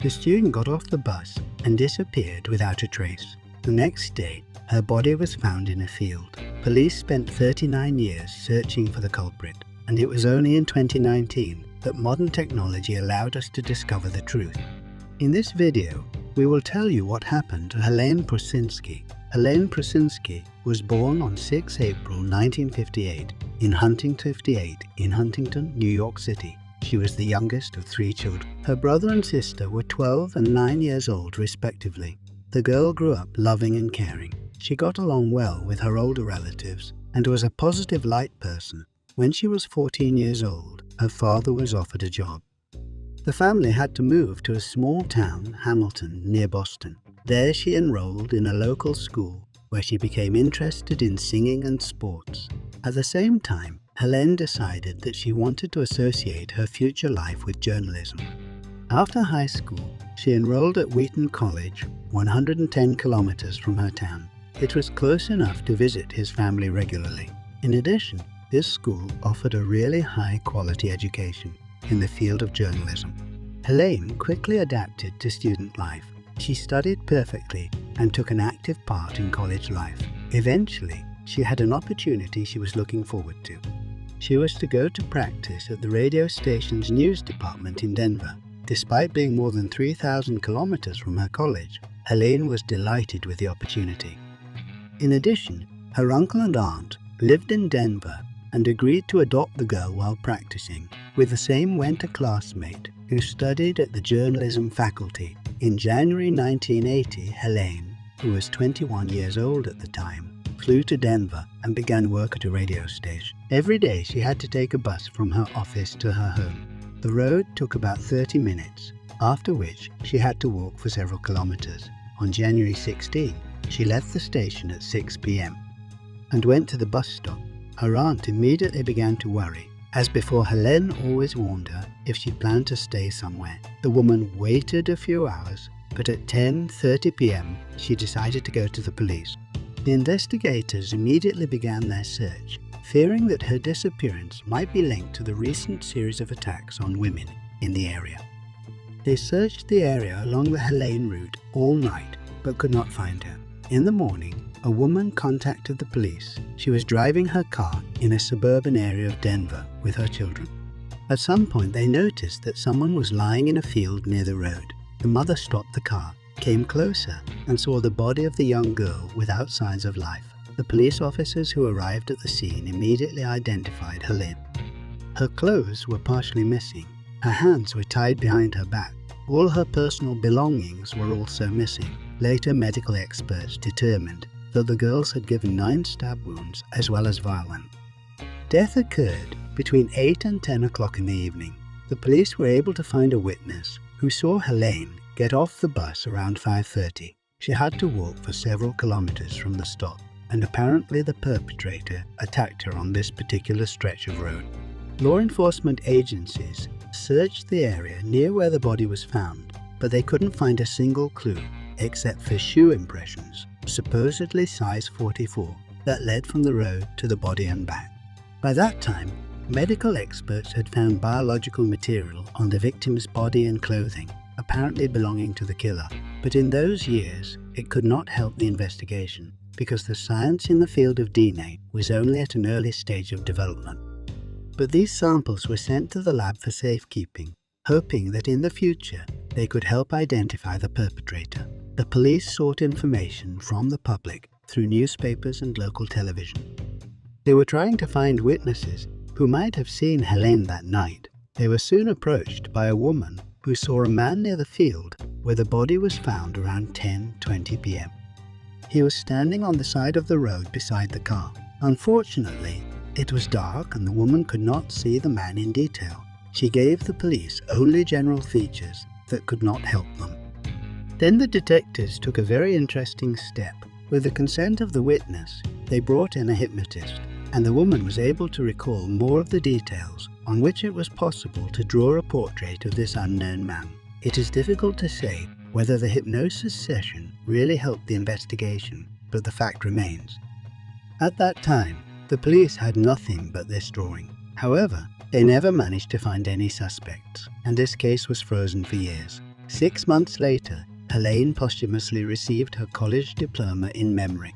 The student got off the bus and disappeared without a trace. The next day, her body was found in a field. Police spent 39 years searching for the culprit, and it was only in 2019 that modern technology allowed us to discover the truth. In this video, we will tell you what happened to Helene Prusinski. Helene Prusinski was born on 6 April 1958 in Huntington, New York City. She was the youngest of 3 children. Her brother and sister were 12 and 9 years old respectively. The girl grew up loving and caring. She got along well with her older relatives and was a positive light person. When she was 14 years old, her father was offered a job. The family had to move to a small town, Hamilton, near Boston. There she enrolled in a local school where she became interested in singing and sports. At the same time, Helene decided that she wanted to associate her future life with journalism. After high school, she enrolled at Wheaton College, 110 kilometers from her town. It was close enough to visit his family regularly. In addition, this school offered a really high-quality education in the field of journalism. Helene quickly adapted to student life. She studied perfectly and took an active part in college life. Eventually, she had an opportunity she was looking forward to. She was to go to practice at the radio station's news department in Denver. Despite being more than 3,000 kilometers from her college, Helene was delighted with the opportunity. In addition, her uncle and aunt lived in Denver and agreed to adopt the girl while practicing. With the same winter classmate who studied at the journalism faculty. In January 1980, Helene, who was 21 years old at the time, flew to Denver and began work at a radio station. Every day she had to take a bus from her office to her home. The road took about 30 minutes, after which she had to walk for several kilometers. On January 16, she left the station at 6 p.m. and went to the bus stop. Her aunt immediately began to worry. As before, Helene always warned her if she planned to stay somewhere. The woman waited a few hours, but at 10:30 p.m. she decided to go to the police. The investigators immediately began their search, fearing that her disappearance might be linked to the recent series of attacks on women in the area. They searched the area along the Helene route all night, but could not find her. In the morning, a woman contacted the police. She was driving her car in a suburban area of Denver with her children. At some point, they noticed that someone was lying in a field near the road. The mother stopped the car, came closer, and saw the body of the young girl without signs of life. The police officers who arrived at the scene immediately identified Helene. Her clothes were partially missing. Her hands were tied behind her back. All her personal belongings were also missing. Later, medical experts determined that the girls had given 9 stab wounds as well as violence. Death occurred between 8 and 10 o'clock in the evening. The police were able to find a witness who saw Helene get off the bus around 5:30. She had to walk for several kilometers from the stop, and apparently the perpetrator attacked her on this particular stretch of road. Law enforcement agencies searched the area near where the body was found, but they couldn't find a single clue except for shoe impressions, supposedly size 44, that led from the road to the body and back. By that time, medical experts had found biological material on the victim's body and clothing, apparently belonging to the killer. But in those years, it could not help the investigation because the science in the field of DNA was only at an early stage of development. But these samples were sent to the lab for safekeeping, hoping that in the future they could help identify the perpetrator. The police sought information from the public through newspapers and local television. They were trying to find witnesses who might have seen Helene that night. They were soon approached by a woman who saw a man near the field where the body was found around 10:20 p.m. He was standing on the side of the road beside the car. Unfortunately, it was dark and the woman could not see the man in detail. She gave the police only general features that could not help them. Then the detectives took a very interesting step. With the consent of the witness, they brought in a hypnotist, and the woman was able to recall more of the details on which it was possible to draw a portrait of this unknown man. It is difficult to say whether the hypnosis session really helped the investigation, but the fact remains. At that time, the police had nothing but this drawing. However, they never managed to find any suspects, and this case was frozen for years. 6 months later, Helene posthumously received her college diploma in memory.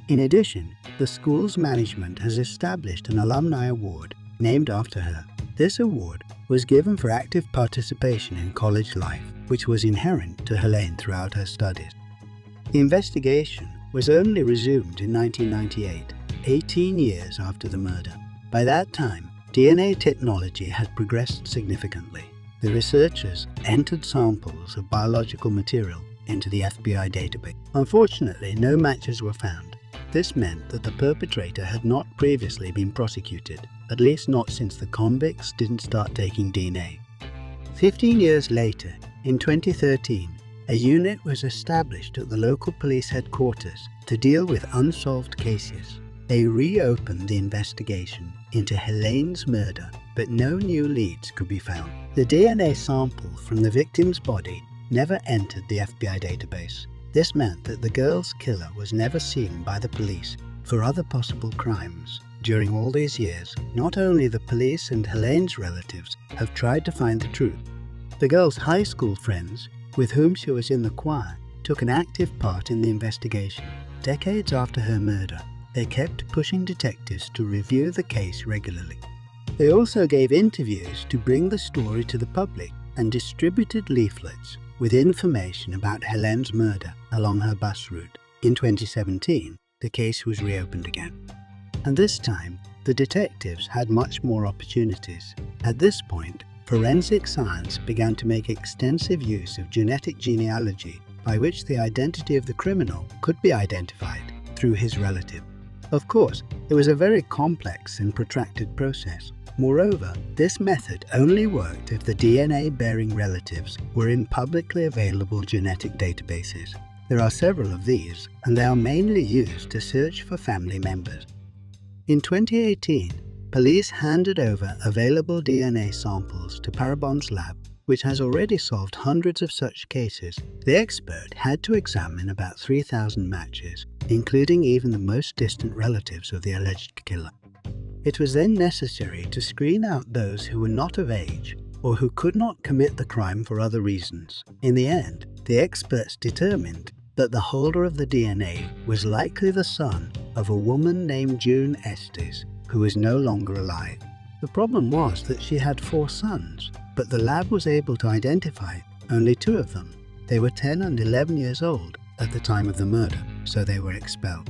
In addition, the school's management has established an alumni award named after her. This award was given for active participation in college life, which was inherent to Helene throughout her studies. The investigation was only resumed in 1998, 18 years after the murder. By that time, DNA technology had progressed significantly. The researchers entered samples of biological material into the FBI database. Unfortunately, no matches were found. This meant that the perpetrator had not previously been prosecuted, at least not since the convicts didn't start taking DNA. 15 years later, in 2013, a unit was established at the local police headquarters to deal with unsolved cases. They reopened the investigation into Helene's murder, but no new leads could be found. The DNA sample from the victim's body never entered the FBI database. This meant that the girl's killer was never seen by the police for other possible crimes. During all these years, not only the police and Helene's relatives have tried to find the truth. The girl's high school friends, with whom she was in the choir, took an active part in the investigation. Decades after her murder, they kept pushing detectives to review the case regularly. They also gave interviews to bring the story to the public and distributed leaflets with information about Helene's murder along her bus route. In 2017, the case was reopened again. And this time, the detectives had much more opportunities. At this point, forensic science began to make extensive use of genetic genealogy by which the identity of the criminal could be identified through his relative. Of course, it was a very complex and protracted process. Moreover, this method only worked if the DNA-bearing relatives were in publicly available genetic databases. There are several of these, and they are mainly used to search for family members. In 2018, police handed over available DNA samples to Parabon's lab, which has already solved hundreds of such cases. The expert had to examine about 3,000 matches, including even the most distant relatives of the alleged killer. It was then necessary to screen out those who were not of age or who could not commit the crime for other reasons. In the end, the experts determined that the holder of the DNA was likely the son of a woman named June Estes, who was no longer alive. The problem was that she had 4 sons, but the lab was able to identify only 2 of them. They were 10 and 11 years old at the time of the murder, so they were expelled.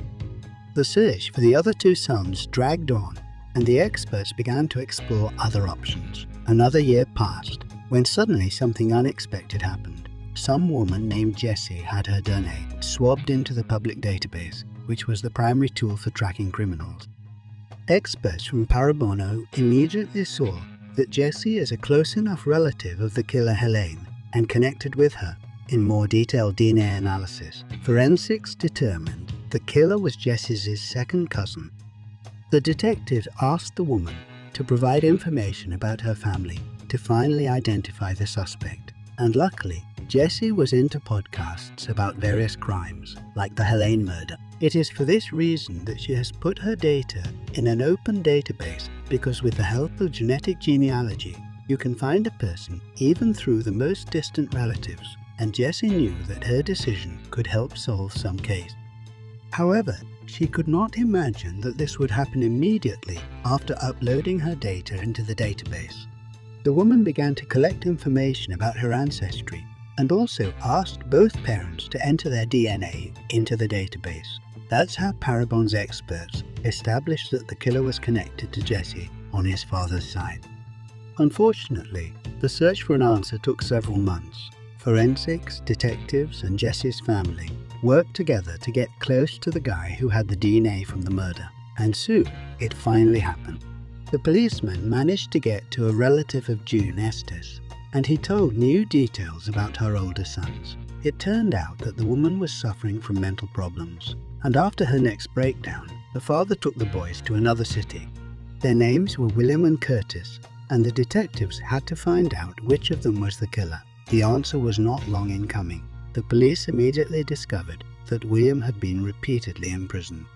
The search for the other 2 sons dragged on, and the experts began to explore other options. Another year passed, when suddenly something unexpected happened. Some woman named Jessie had her DNA swabbed into the public database, which was the primary tool for tracking criminals. Experts from Parabono immediately saw that Jessie is a close enough relative of the killer Helene and connected with her. In more detailed DNA analysis, forensics determined the killer was Jessie's second cousin. The detectives asked the woman to provide information about her family to finally identify the suspect. And luckily, Jessie was into podcasts about various crimes, like the Helene murder. It is for this reason that she has put her data in an open database, because with the help of genetic genealogy, you can find a person even through the most distant relatives, and Jessie knew that her decision could help solve some case. However, she could not imagine that this would happen immediately after uploading her data into the database. The woman began to collect information about her ancestry and also asked both parents to enter their DNA into the database. That's how Parabon's experts established that the killer was connected to Jessie on his father's side. Unfortunately, the search for an answer took several months. Forensics, detectives, and Jessie's family worked together to get close to the guy who had the DNA from the murder, and soon it finally happened. The policeman managed to get to a relative of June Estes, and he told new details about her older sons. It turned out that the woman was suffering from mental problems, and after her next breakdown, the father took the boys to another city. Their names were William and Curtis, and the detectives had to find out which of them was the killer. The answer was not long in coming. The police immediately discovered that William had been repeatedly imprisoned.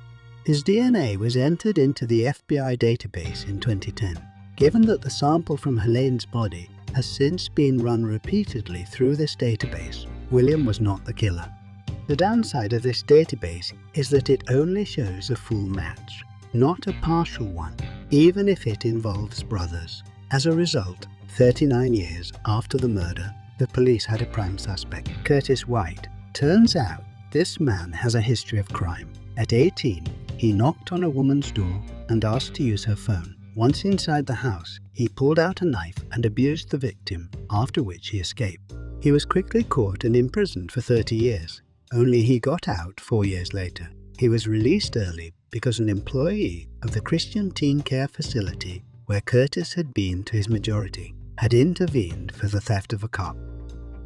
His DNA was entered into the FBI database in 2010. Given that the sample from Helene's body has since been run repeatedly through this database. William was not the killer. The downside of this database is that it only shows a full match, not a partial one, even if it involves brothers. As a result, 39 years after the murder, the police had a prime suspect, Curtis White. Turns out, this man has a history of crime. At 18, he knocked on a woman's door and asked to use her phone. Once inside the house, he pulled out a knife and abused the victim, after which he escaped. He was quickly caught and imprisoned for 30 years. Only he got out 4 years later. He was released early because an employee of the Christian teen care facility where Curtis had been to his majority had intervened for the theft of a cop.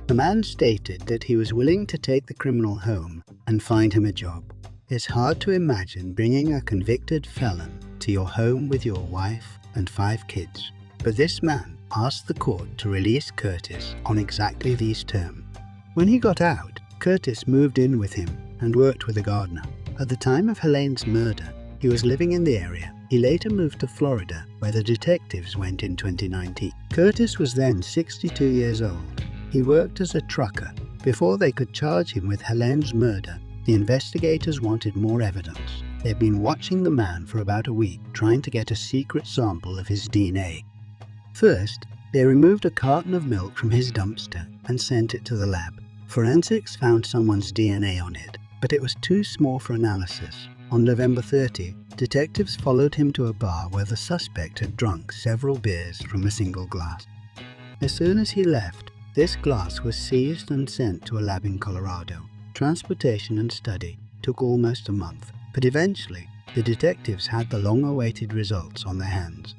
The man stated that he was willing to take the criminal home and find him a job. It's hard to imagine bringing a convicted felon to your home with your wife and 5 kids, but this man asked the court to release Curtis on exactly these terms. When he got out, Curtis moved in with him and worked with a gardener. At the time of Helene's murder, he was living in the area. He later moved to Florida, where the detectives went in 2019. Curtis was then 62 years old. He worked as a trucker. Before they could charge him with Helene's murder, the investigators wanted more evidence. They'd been watching the man for about a week, trying to get a secret sample of his DNA. First, they removed a carton of milk from his dumpster and sent it to the lab. Forensics found someone's DNA on it, but it was too small for analysis. On November 30, detectives followed him to a bar where the suspect had drunk several beers from a single glass. As soon as he left, this glass was seized and sent to a lab in Colorado. Transportation and study took almost a month, but eventually the detectives had the long-awaited results on their hands.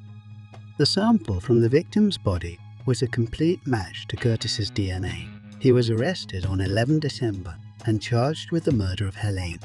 The sample from the victim's body was a complete match to Curtis's DNA. He was arrested on 11 December and charged with the murder of Helene.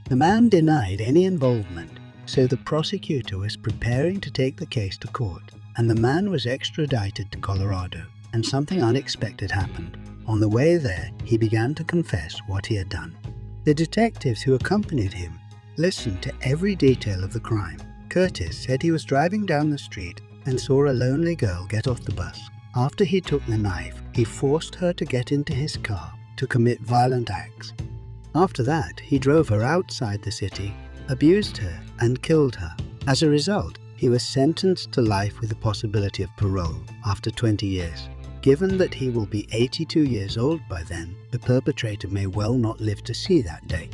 The man denied any involvement, so the prosecutor was preparing to take the case to court, and the man was extradited to Colorado, and something unexpected happened. On the way there, he began to confess what he had done. The detectives who accompanied him listened to every detail of the crime. Curtis said he was driving down the street and saw a lonely girl get off the bus. After he took the knife, he forced her to get into his car to commit violent acts. After that, he drove her outside the city, abused her, and killed her. As a result, he was sentenced to life with the possibility of parole after 20 years. Given that he will be 82 years old by then, the perpetrator may well not live to see that day.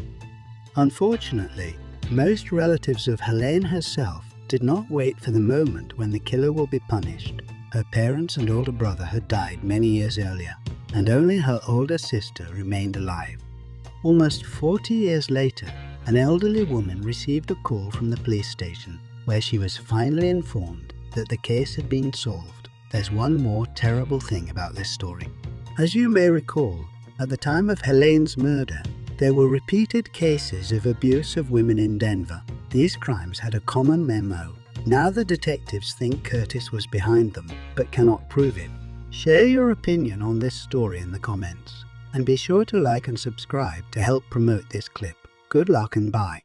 Unfortunately, most relatives of Helene herself did not wait for the moment when the killer will be punished. Her parents and older brother had died many years earlier, and only her older sister remained alive. Almost 40 years later, an elderly woman received a call from the police station, where she was finally informed that the case had been solved. There's one more terrible thing about this story. As you may recall, at the time of Helene's murder, there were repeated cases of abuse of women in Denver. These crimes had a common MO. Now the detectives think Curtis was behind them, but cannot prove it. Share your opinion on this story in the comments, and be sure to like and subscribe to help promote this clip. Good luck and bye.